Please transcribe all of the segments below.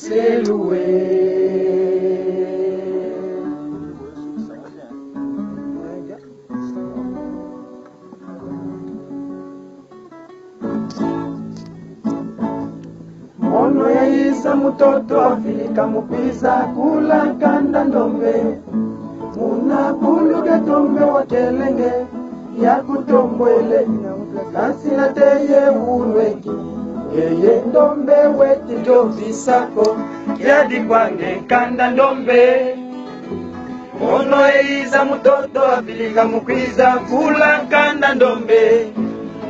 seluwe. Mono ya isa mutoto afilika mupiza kula kanda ndombe. Muna buluge tombe wa kelenge ya kutombwele. Nasina teye unweki yeye ndombe weti jobisako yadi kwange kanda ndombe. Mono ya isa mutoto afilika mupiza kula kanda ndombe.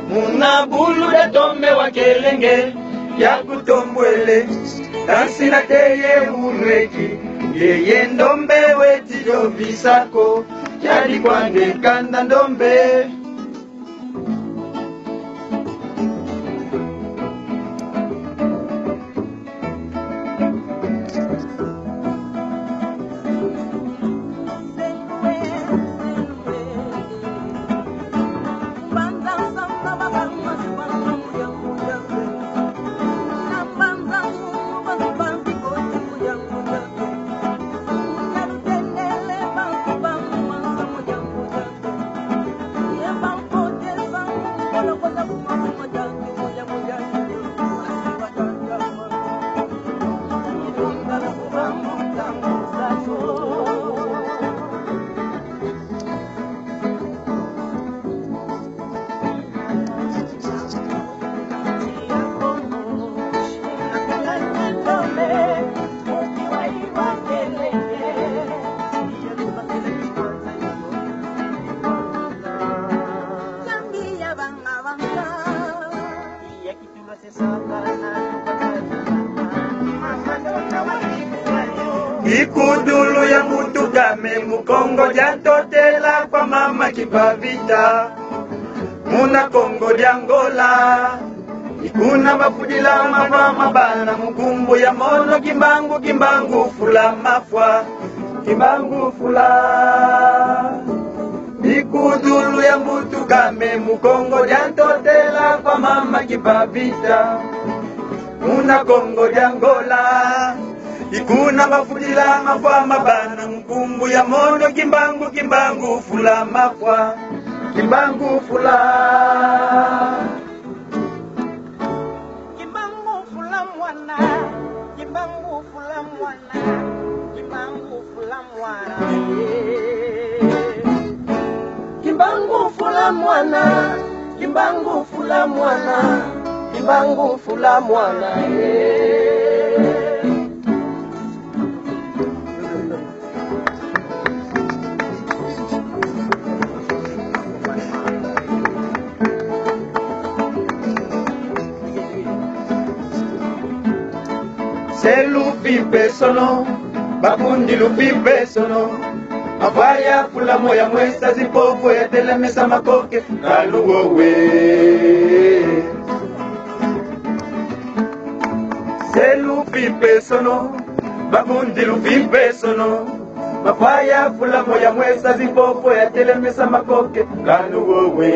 Muna buluge tombe wa kelenge ya kutombwele. Nasina teye unweki yeye ndombe weti jobisako yadi kwange kanda ndombe. Ikudulu ya mutu game mukongo jantotela kwa mama kipavita. Muna Kongo di Angola ikuna mafudila mama bana mukumbu ya mono kimbangu kimbangu fula mafwa kimbangu fula. Ikudulu ya mutu game mukongo jantotela kwa mama kipavita. Muna Kongo di Angola ikuna mafudila mafwa mabana mkumbu ya mono kimbangu kimbangu fula mafwa kimbangu fula. Kimbangu fula mwana, kimbangu fula mwana, kimbangu fula mwana. Kimbangu fula mwana, kimbangu fula mwana, kimbangu fula mwana. Se lupi pesono, bakundi lupi pesono. Afaya fula moya mwesta zipofu ya telemesa makoke kalugowe. Se lupi pesono, bakundi lupi pesono. Afaya fula moya mwesta zipofu ya telemesa makoke kalugowe.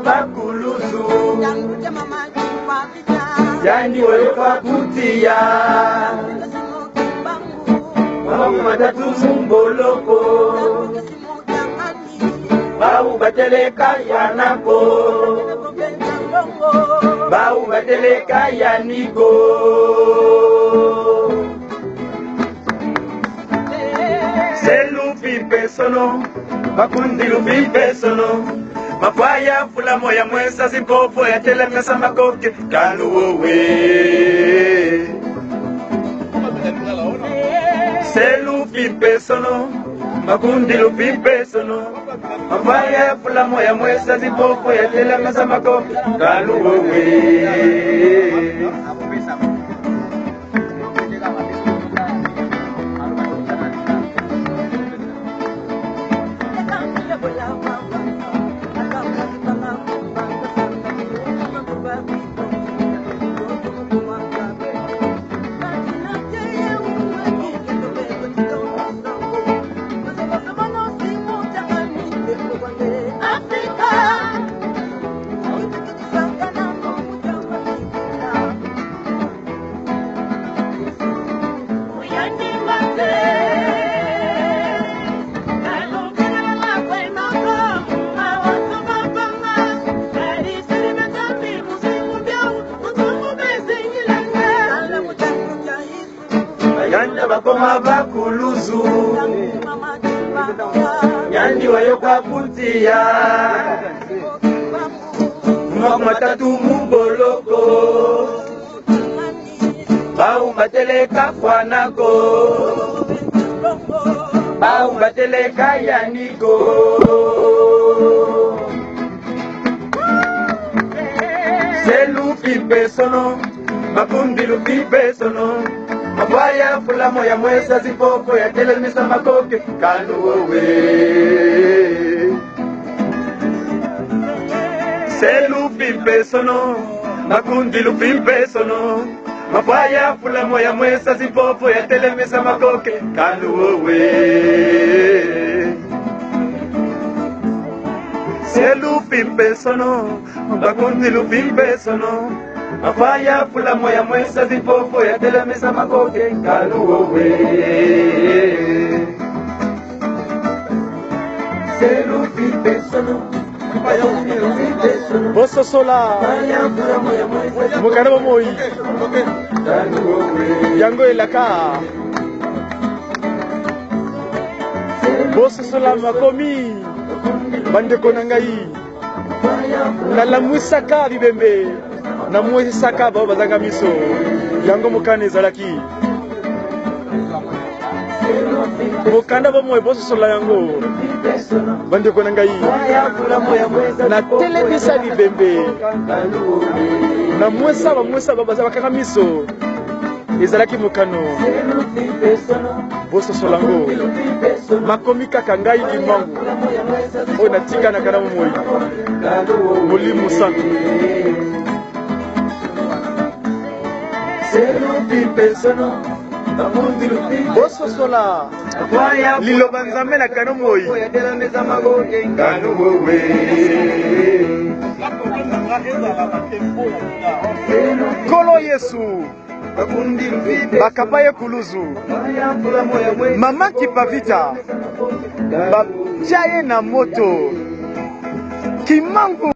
Bakulusu yani wefa kutia mama matatu mumboloko bau bateleka yanako bau bateleka yaniko selupi pesono bakundi lupi pesono mafaya fula moya mwesa zipopo ya telemesa makoke kaluwe selupi pesono makundi lupi pesono mafaya fula moya mwesa zipopo ya telemesa makoke kaluwe Yanda bakoma bakuluzu Yandi wayo kwa putia Mwakumatatu muboloko Bau mbateleka kwanako Bau mbateleka yaniko Selupi pesono Makundi lupi pesono Mabaya fula moya mwesa zipopo ya telemesa makoke kaluwe Selupi pesono Makundi lupi pesono Mabaya fula moya mwesa zipopo ya telemesa makoke kaluwe Selupi pesono Makundi lupi pesono Mafaya fula moya mwesa zipopo ya telemesa makoke kaluwe Selupi pesono Bosso sola Mukarabo moi Yango elaka Bosso sola makomi Bandeko nangai Nalamusaka bibembe na mwezi saka bao bazanga miso yango mukane zalaki mukanda bo moyo boso sola yango bande ko nangai na telebisa libembe na mwesa baza bakanga miso ezalaki mukano boso sola yango makomi kaka ngai limangu o natika na kana moyo molimu santo Bosso sola Lilo banzame na kano moi Kolo Yesu Bakapaye kuluzu Mama kipavita Bachaye na moto Kimangu